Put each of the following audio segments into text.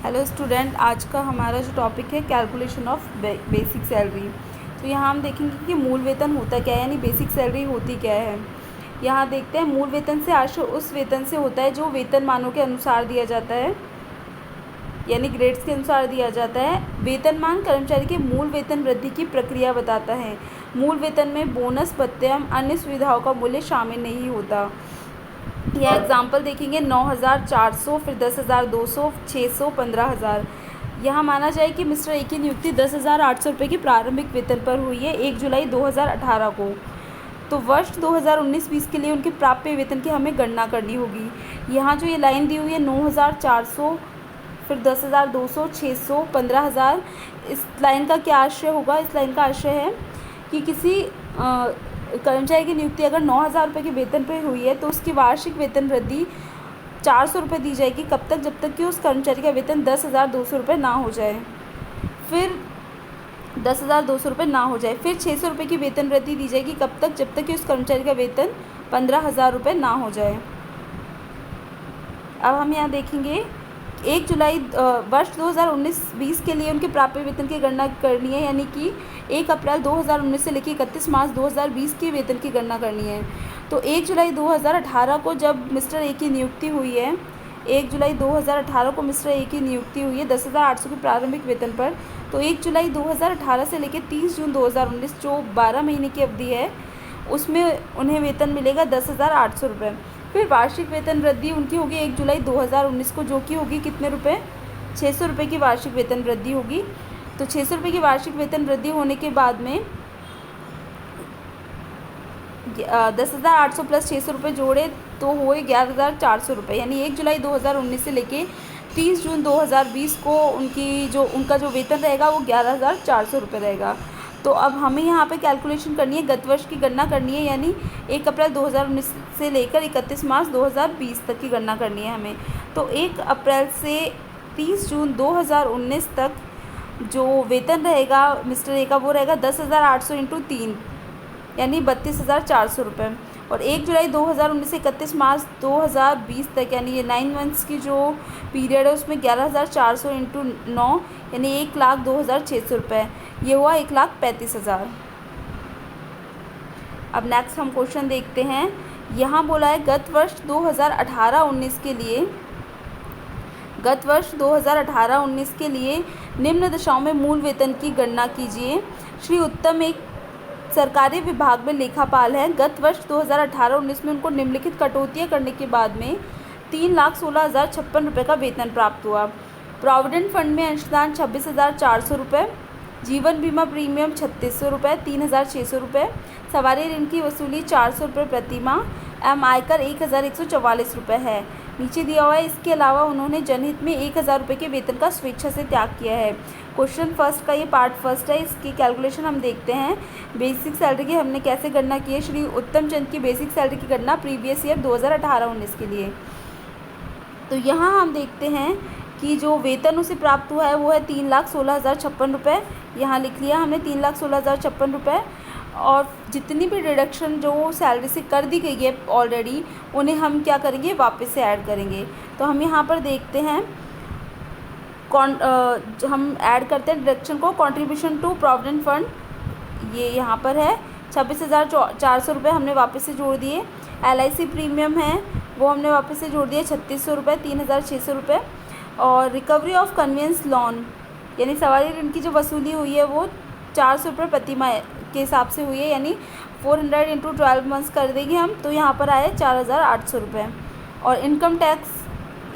Hello student, आज का हमारा जो टॉपिक है कैलकुलेशन ऑफ बेसिक सैलरी। तो यहाँ हम देखेंगे कि मूल वेतन होता क्या है, यानी बेसिक सैलरी होती क्या है। यहाँ देखते हैं, मूल वेतन से आशय उस वेतन से होता है जो वेतनमानों के अनुसार दिया जाता है, यानी ग्रेड्स के अनुसार दिया जाता है। वेतनमान कर्मचारी के मूल वेतन वृद्धि की प्रक्रिया बताता है। मूल वेतन में बोनस, भत्ते एवं अन्य सुविधाओं का मूल्य शामिल नहीं होता। यह एग्जाम्पल देखेंगे 9,400, फिर 10,200, 600, 15,000। यहाँ माना जाए कि मिस्टर ए की नियुक्ति 10,800 रुपये की प्रारंभिक वेतन पर हुई है 1 जुलाई 2018 को। तो वर्ष 2019-20 के लिए उनके प्राप्य वेतन की हमें गणना करनी होगी। यहाँ जो ये लाइन दी हुई है 9,400, फिर 10,200, 600, 15,000, इस लाइन का क्या आशय होगा? इस लाइन का आशय है कि किसी कर्मचारी की नियुक्ति अगर 9,000 रुपये के वेतन पर हुई है तो उसकी वार्षिक वेतन वृद्धि 400 रुपये दी जाएगी। कब तक? जब तक कि उस कर्मचारी का वेतन 10,200 रुपये ना हो जाए। फिर 10,200 रुपये ना हो जाए, फिर 600 रुपये की वेतन वृद्धि दी जाएगी। कब तक? जब तक कि उस कर्मचारी का वेतन 15,000 रुपये ना हो जाए। अब हम यहाँ देखेंगे 1 जुलाई वर्ष 2019-20 के लिए उनके प्राप्य वेतन की गणना करनी है, यानी कि 1 अप्रैल 2019 से लेकर 31 मार्च 2020 के वेतन की गणना करनी है। तो 1 जुलाई 2018 को जब मिस्टर ए की नियुक्ति हुई है, 1 जुलाई 2018 को मिस्टर ए की नियुक्ति हुई है 10,800 के प्रारंभिक वेतन पर। तो 1 जुलाई 2018 से लेकर 30 जून 2019 जो 12 महीने की अवधि है, उसमें उन्हें वेतन मिलेगा 10,800 रुपये। फिर वार्षिक वेतन वृद्धि उनकी होगी 1 जुलाई 2019 को, जो कि होगी कितने रुपए? 600 रुपये की वार्षिक वेतन वृद्धि होगी। तो 600 रुपये की वार्षिक वेतन वृद्धि होने के बाद में 10,800 प्लस 600 रुपये जोड़े तो हुए 11,400 रुपये, यानी 1 जुलाई 2019 से लेके 30 जून 2020 को उनका जो वेतन रहेगा वो 11,400 रुपये रहेगा। तो अब हमें यहाँ पे कैलकुलेशन करनी है, गत वर्ष की गणना करनी है, यानी 1 अप्रैल 2019 से लेकर 31 मार्च 2020 तक की गणना करनी है हमें। तो 1 अप्रैल से 30 जून 2019 तक जो वेतन रहेगा मिस्टर ए का वो रहेगा 10,800 इंटू 3, यानी 32,400 रुपये। और 1 जुलाई 2019 से 31 मार्च 2020 तक, यानी ये 9 मंथ्स की जो पीरियड है उसमें 11,400 इंटू 9, यानी 1,02,600 रुपये। ये हुआ 1,35,000। अब नेक्स्ट हम क्वेश्चन देखते हैं। यहाँ बोला है गत वर्ष 2018-19 के लिए निम्न दशाओं में मूल वेतन की गणना कीजिए। श्री उत्तम एक सरकारी विभाग में लेखापाल है। गत वर्ष 2018-19 में उनको निम्नलिखित कटौतियाँ करने के बाद में 3,16,056 रुपये का वेतन प्राप्त हुआ। प्रोविडेंट फंड में अंशदान 26,400 रुपये, जीवन बीमा प्रीमियम 3,600 रुपये, 3,600 रुपये, सवारी ऋण की वसूली 400 रुपये प्रति माह एवं आयकर 1,144 रुपये है। नीचे दिया हुआ है। इसके अलावा उन्होंने जनहित में 1,000 रुपये के वेतन का स्वेच्छा से त्याग किया है। क्वेश्चन फर्स्ट का ये पार्ट फर्स्ट है, इसकी कैलकुलेशन हम देखते हैं। बेसिक सैलरी की हमने कैसे गणना की है? श्री उत्तम चंद की बेसिक सैलरी की गणना प्रीवियस ईयर 2018-19 के लिए। तो यहाँ हम देखते हैं कि जो वेतन उसे प्राप्त हुआ है वो है 3,16,056 रुपये। यहाँ लिख लिया हमने 3,16,056 रुपये। और जितनी भी डिडक्शन जो सैलरी से कर दी गई है ऑलरेडी, उन्हें हम क्या करेंगे? वापस से ऐड करेंगे। तो हम यहाँ पर देखते हैं हम ऐड करते हैं डिडक्शन को। कंट्रीब्यूशन टू प्रोविडेंट फंड ये यहाँ पर है 26,400 रुपये हमने वापस से जोड़ दिए। LIC प्रीमियम है वो हमने वापस से जोड़ दिए 3,600 रुपये, 3,600 रुपये। और रिकवरी ऑफ कन्वेंस लोन यानी सवारी ऋण की जो वसूली हुई है वो 400 रुपये प्रति माह के हिसाब से हुई है, यानी 400 इंटू 12 मंथ्स कर देंगे हम, तो यहाँ पर आए 4,800 रुपये। और इनकम टैक्स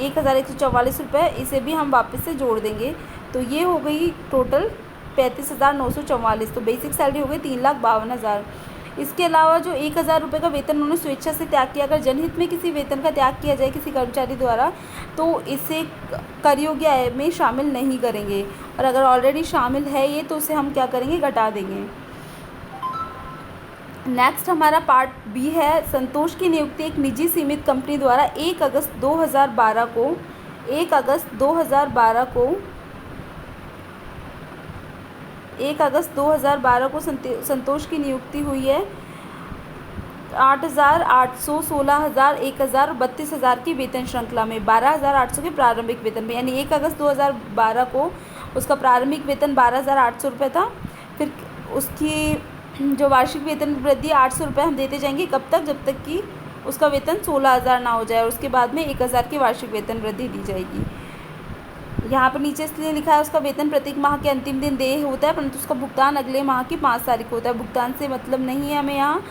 1,144 रुपये, इसे भी हम वापस से जोड़ देंगे, तो ये हो गई टोटल 35,944। तो बेसिक सैलरी हो गई 3,52,000। इसके अलावा जो 1,000 रुपये का वेतन उन्होंने स्वेच्छा से त्याग किया, अगर जनहित में किसी वेतन का त्याग किया जाए किसी कर्मचारी द्वारा तो इसे कर योग्य आय में शामिल नहीं करेंगे। और अगर ऑलरेडी शामिल है ये तो उसे हम क्या करेंगे? घटा देंगे। नेक्स्ट हमारा पार्ट बी है। संतोष की नियुक्ति एक निजी सीमित कंपनी द्वारा 1 अगस्त 2012 को संतोष की नियुक्ति हुई है 8,800, 16,000, 1,000, 32,000 की वेतन श्रृंखला में 12,800 के प्रारंभिक वेतन में, यानी 1 अगस्त 2012 को उसका प्रारंभिक वेतन 12,800 रुपये था। फिर उसकी जो वार्षिक वेतन वृद्धि 800 रुपये हम देते जाएंगे, कब तक? जब तक कि उसका वेतन 16,000 ना हो जाए, और उसके बाद में 1,000 की वार्षिक वेतन वृद्धि दी जाएगी। यहाँ पर नीचे इसलिए लिखा है उसका वेतन प्रत्येक माह के अंतिम दिन देय होता है, परंतु उसका भुगतान अगले माह की 5 तारीख को होता है। भुगतान से मतलब नहीं है हमें, यहाँ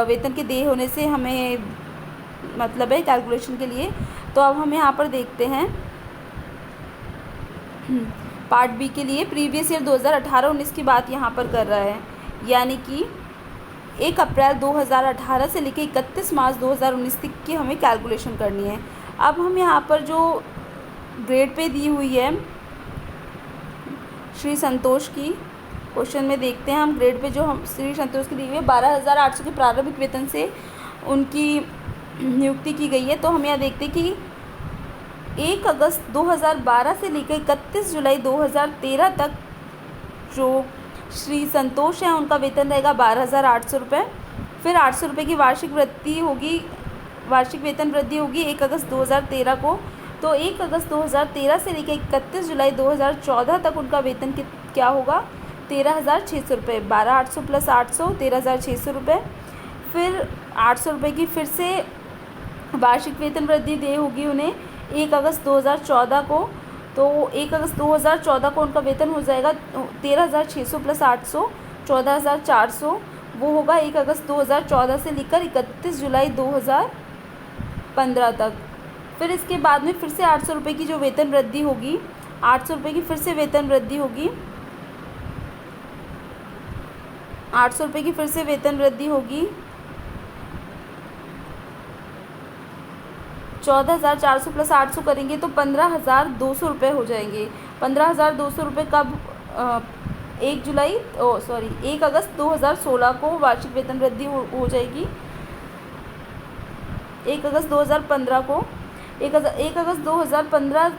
वेतन के देय होने से हमें मतलब है कैलकुलेशन के लिए। तो अब हम यहाँ पर देखते हैं पार्ट बी के लिए। प्रीवियस ईयर 2018-19 की बात यहाँ पर कर रहा है, यानी कि 1 अप्रैल 2018 से लेकर 31 मार्च 2019 तक की हमें कैलकुलेशन करनी है। अब हम यहाँ पर जो ग्रेड पे दी हुई है श्री संतोष की, क्वेश्चन में देखते हैं हम ग्रेड पे जो हम श्री संतोष की दी हुई है 12,800 के प्रारंभिक वेतन से उनकी नियुक्ति की गई है। तो हम यहाँ देखते हैं कि 1 अगस्त 2012 से लेकर 31 जुलाई 2013 तक जो श्री संतोष हैं उनका वेतन रहेगा 12,800 रुपये। फिर 800 रुपये की वार्षिक वृद्धि होगी, वार्षिक वेतन वृद्धि होगी 1 अगस्त 2013 को। तो 1 अगस्त 2013 से लेकर 31 जुलाई 2014 तक उनका वेतन क्या होगा? 13,600 रुपये। 12,800 प्लस 800 13,600 रुपये। फिर 800 रुपये की फिर से वार्षिक वेतन वृद्धि दे होगी उन्हें 1 अगस्त 2014 को। तो 1 अगस्त 2014 को उनका वेतन हो जाएगा 13,600 प्लस 800 14,400, वो होगा 1 अगस्त 2014 से लेकर 31 जुलाई 2015 तक। फिर इसके बाद में फिर से 800 रुपये की जो वेतन वृद्धि होगी, 800 रुपये की फिर से वेतन वृद्धि होगी, 800 रुपये की फिर से वेतन वृद्धि होगी 14,400 प्लस 800 करेंगे तो 15,200 रुपये हो जाएंगे। 15,200 रुपये कब? 1 अगस्त 2016 को वार्षिक वेतन वृद्धि हो जाएगी। 1 अगस्त 2015 को 1 अगस्त 2015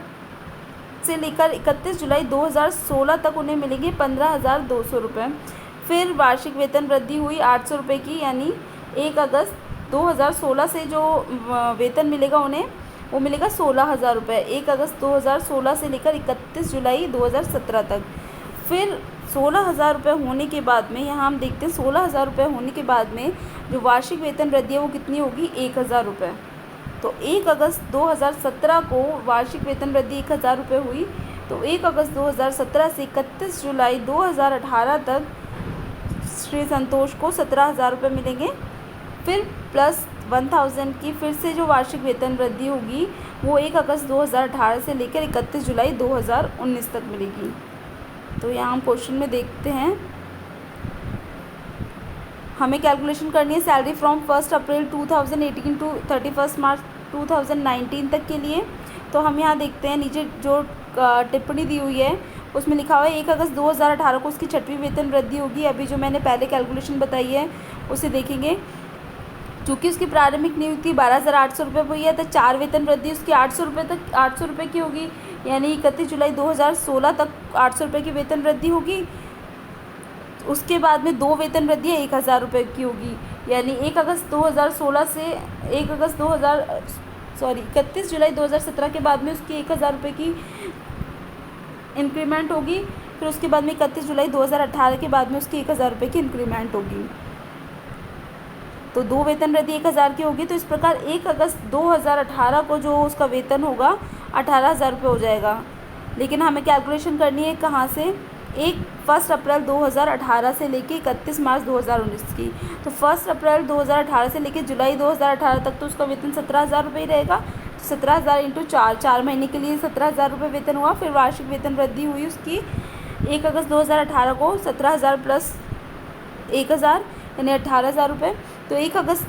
से लेकर 31 जुलाई 2016 तक उन्हें मिलेंगे 15,200 रुपये। फिर वार्षिक वेतन वृद्धि हुई 800 रुपये की, यानी 1 अगस्त 2016 से जो वेतन मिलेगा उन्हें वो मिलेगा 16,000 रुपये 1 अगस्त 2016 से लेकर 31 जुलाई 2017 तक। फिर 16,000 रुपये होने के बाद में यहाँ हम देखते हैं 16,000 रुपये होने के बाद में जो वार्षिक वेतन वृद्धि है वो कितनी होगी? 1,000 रुपये। तो 1 अगस्त 2017 को वार्षिक वेतन वृद्धि 1,000 रुपये हुई। तो 1 अगस्त 2017 से 31 जुलाई 2018 तक श्री संतोष को 17,000 रुपये मिलेंगे। फिर प्लस 1,000 की फिर से जो वार्षिक वेतन वृद्धि होगी वो 1 अगस्त 2018 से लेकर 31 जुलाई 2019 तक मिलेगी। तो यहाँ हम क्वेश्चन में देखते हैं, हमें कैलकुलेशन करनी है सैलरी फ्रॉम 1 अप्रैल 2018 टू 31 मार्च 2019 तक के लिए। तो हम यहाँ देखते हैं नीचे जो टिप्पणी दी हुई है उसमें लिखा हुआ है 1 अगस्त 2018 को उसकी 6वीं वेतन वृद्धि होगी। अभी जो मैंने पहले कैलकुलेशन बताई है उसे देखेंगे। चूँकि उसकी प्रारंभिक नियुक्ति 12,800 रुपये हुई है तो 4 वेतन वृद्धि उसकी 800 रुपये की होगी, यानी 31 जुलाई 2016 तक 800 रुपये की वेतन वृद्धि होगी। उसके बाद में 2 वेतन वृद्धि 1,000 रुपये की होगी, यानी 1 अगस्त 2016 से 31 जुलाई 2017 के बाद में उसकी 1,000 रुपये की इंक्रीमेंट होगी। फिर उसके बाद में 31 जुलाई 2018 के बाद में उसकी 1,000 रुपये की इंक्रीमेंट होगी। तो 2 वेतन वृद्धि 1,000 की होगी। तो इस प्रकार 1 अगस्त 2018 को जो उसका वेतन होगा 18,000 रुपये हो जाएगा। लेकिन हमें कैलकुलेशन करनी है कहाँ से? 1 अप्रैल 2018 से लेके 31 मार्च 2019 की। तो 1 अप्रैल 2018 से लेके जुलाई 2018 तक तो उसका वेतन 17,000 रुपये ही रहेगा। 17,000 इंटू 4 महीने के लिए 17,000 रुपये वेतन हुआ। फिर वार्षिक वेतन वृद्धि हुई उसकी 1 अगस्त 2018 को 17,000 प्लस 1,000 यानी 18,000 रुपये। तो 1 अगस्त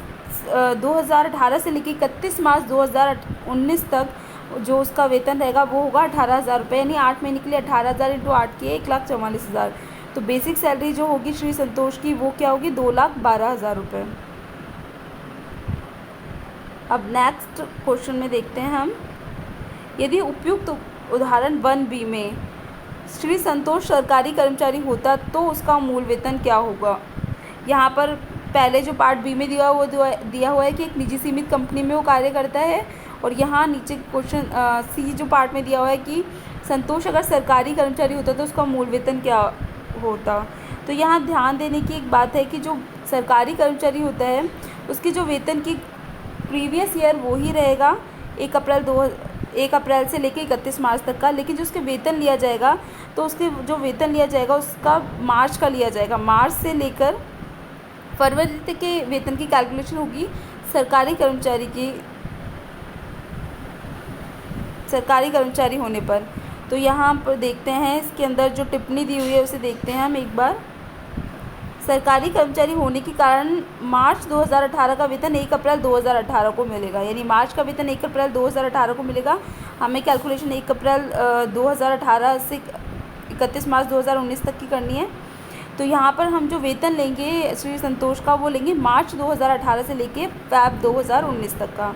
2018 से लेकर 31 मार्च 2019 तक जो उसका वेतन रहेगा वो होगा 18,000 रुपये, यानी 8 महीने के लिए 18,000 इंटू 8 किए 1,44,000। तो बेसिक सैलरी जो होगी श्री संतोष की वो क्या होगी? 2,12,000 रुपये। अब नेक्स्ट क्वेश्चन में देखते हैं हम, यदि उपयुक्त उदाहरण 1B में श्री संतोष सरकारी कर्मचारी होता तो उसका मूल वेतन क्या होगा? यहाँ पर पहले जो पार्ट बी में दिया हुआ है कि एक निजी सीमित कंपनी में वो कार्य करता है, और यहाँ नीचे क्वेश्चन सी जो पार्ट में दिया हुआ है कि संतोष अगर सरकारी कर्मचारी होता तो उसका मूल वेतन क्या होता। तो यहाँ ध्यान देने की एक बात है कि जो सरकारी कर्मचारी होता है उसकी जो वेतन की प्रीवियस ईयर वो ही रहेगा 1 अप्रैल से लेकर 31 मार्च तक का, लेकिन जो उसके वेतन लिया जाएगा तो उसके जो वेतन लिया जाएगा उसका मार्च का लिया जाएगा। मार्च से लेकर फरवरी तक के वेतन की कैलकुलेशन होगी सरकारी कर्मचारी होने पर। तो यहाँ पर देखते हैं इसके अंदर जो टिप्पणी दी हुई है उसे देखते हैं हम एक बार। सरकारी कर्मचारी होने के कारण मार्च 2018 का वेतन 1 अप्रैल 2018 को मिलेगा, यानी मार्च का वेतन 1 अप्रैल 2018 को मिलेगा। हमें कैलकुलेशन 1 अप्रैल 2018 से 31 मार्च 2019 तक की करनी है। तो यहाँ पर हम जो वेतन लेंगे श्री संतोष का वो लेंगे मार्च 2018 से लेके फैब 2019 तक का।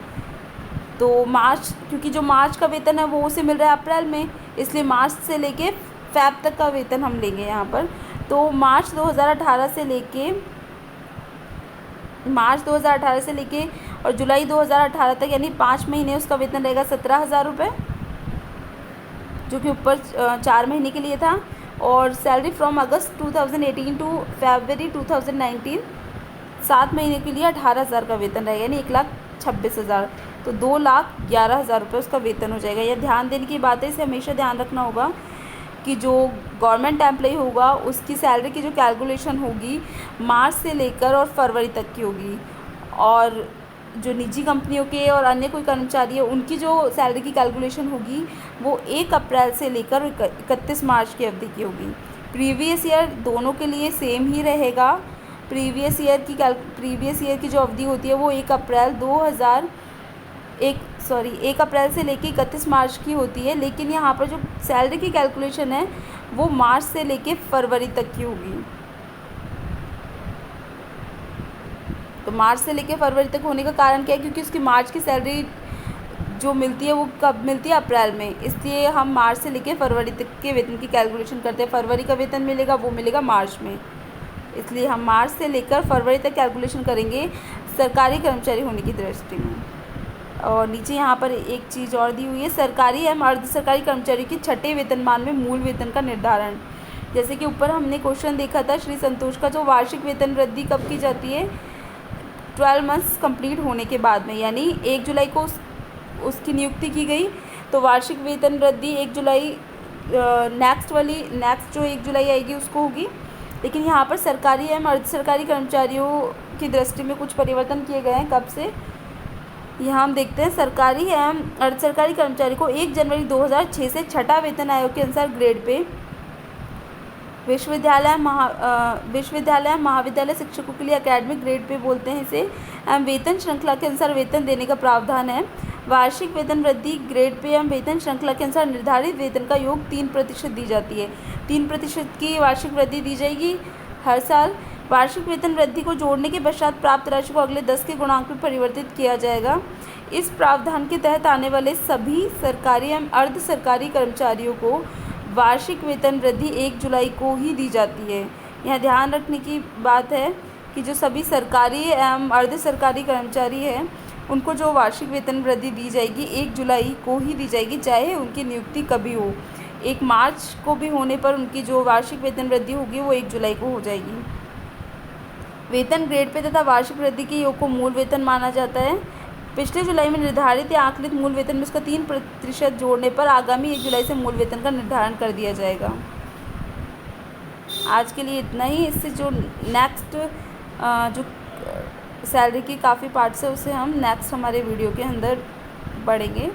तो मार्च, क्योंकि जो मार्च का वेतन है वो उसे मिल रहा है अप्रैल में, इसलिए मार्च से लेके फैब तक का वेतन हम लेंगे यहाँ पर। तो मार्च 2018 से लेके और जुलाई 2018 तक यानी 5 महीने उसका वेतन रहेगा 17,000 रुपये, जो कि ऊपर 4 महीने के लिए था। और सैलरी फ्रॉम अगस्त 2018 टू फरवरी 2019 7 महीने के लिए 18,000 का वेतन रहेगा, यानी 1,26,000। तो 2,11,000 रुपये उसका वेतन हो जाएगा। यह ध्यान देने की बात है, इसे हमेशा ध्यान रखना होगा कि जो गवर्नमेंट एम्प्लॉई होगा उसकी सैलरी की जो कैलकुलेशन होगी मार्च से लेकर और फरवरी तक की होगी, और जो निजी कंपनियों के और अन्य कोई कर्मचारी है उनकी जो सैलरी की कैलकुलेशन होगी वो 1 अप्रैल से लेकर 31 मार्च की अवधि की होगी। प्रीवियस ईयर दोनों के लिए सेम ही रहेगा। प्रीवियस ईयर की जो अवधि होती है वो 1 अप्रैल से लेकर 31 मार्च की होती है, लेकिन यहाँ पर जो सैलरी की कैलकुलेशन है वो मार्च से लेकर फरवरी तक की होगी। तो मार्च से लेकर फरवरी तक होने का कारण क्या है, क्योंकि उसकी मार्च की सैलरी जो मिलती है वो कब मिलती है, अप्रैल में, इसलिए हम मार्च से लेकर फरवरी तक के वेतन की कैलकुलेशन करते हैं। फरवरी का वेतन मिलेगा वो मिलेगा मार्च में, इसलिए हम मार्च से लेकर फरवरी तक कैलकुलेशन करेंगे सरकारी कर्मचारी होने की दृष्टि में। और नीचे यहाँ पर एक चीज़ और दी हुई है, सरकारी एवं अर्ध सरकारी कर्मचारियों के छठे वेतनमान में मूल वेतन का निर्धारण। जैसे कि ऊपर हमने क्वेश्चन देखा था, श्री संतोष का जो वार्षिक वेतन वृद्धि कब की जाती है, 12 मंथ्स कंप्लीट होने के बाद में, यानी 1 जुलाई को उसकी नियुक्ति की गई तो वार्षिक वेतन वृद्धि 1 जुलाई नेक्स्ट जो 1 जुलाई आएगी उसको होगी। लेकिन यहाँ पर सरकारी एवं अर्ध सरकारी कर्मचारियों की दृष्टि में कुछ परिवर्तन किए गए हैं। कब से, यहाँ हम देखते हैं, सरकारी एवं अर्ध सरकारी कर्मचारी को 1 जनवरी 2006 से छठा वेतन आयोग के अनुसार ग्रेड पे विश्वविद्यालय महाविद्यालय शिक्षकों के लिए एकेडमिक ग्रेड पे बोलते हैं इसे, एवं वेतन श्रृंखला के अनुसार वेतन देने का प्रावधान है। वार्षिक वेतन वृद्धि ग्रेड पे एवं वेतन श्रृंखला के अनुसार निर्धारित वेतन का योग 3% दी जाती है। 3% की वार्षिक वृद्धि दी जाएगी हर साल। वार्षिक वेतन वृद्धि को जोड़ने के पश्चात प्राप्त राशि को अगले 10 के गुणांक में परिवर्तित किया जाएगा। इस प्रावधान के तहत आने वाले सभी सरकारी एवं अर्ध सरकारी कर्मचारियों को वार्षिक वेतन वृद्धि 1 जुलाई को ही दी जाती है। यह ध्यान रखने की बात है कि जो सभी सरकारी एवं अर्ध सरकारी कर्मचारी हैं उनको जो वार्षिक वेतन वृद्धि दी जाएगी 1 जुलाई को ही दी जाएगी, चाहे उनकी नियुक्ति कभी हो। 1 मार्च को भी होने पर उनकी जो वार्षिक वेतन वृद्धि होगी वो 1 जुलाई को हो जाएगी। वेतन ग्रेड पे तथा वार्षिक वृद्धि के योग को मूल वेतन माना जाता है। पिछले जुलाई में निर्धारित या आकलित मूल वेतन में उसका 3% जोड़ने पर आगामी 1 जुलाई से मूल वेतन का निर्धारण कर दिया जाएगा। आज के लिए इतना ही। इससे जो नेक्स्ट जो सैलरी की काफ़ी पार्ट्स है उसे हम नेक्स्ट हमारे वीडियो के अंदर बढ़ेंगे।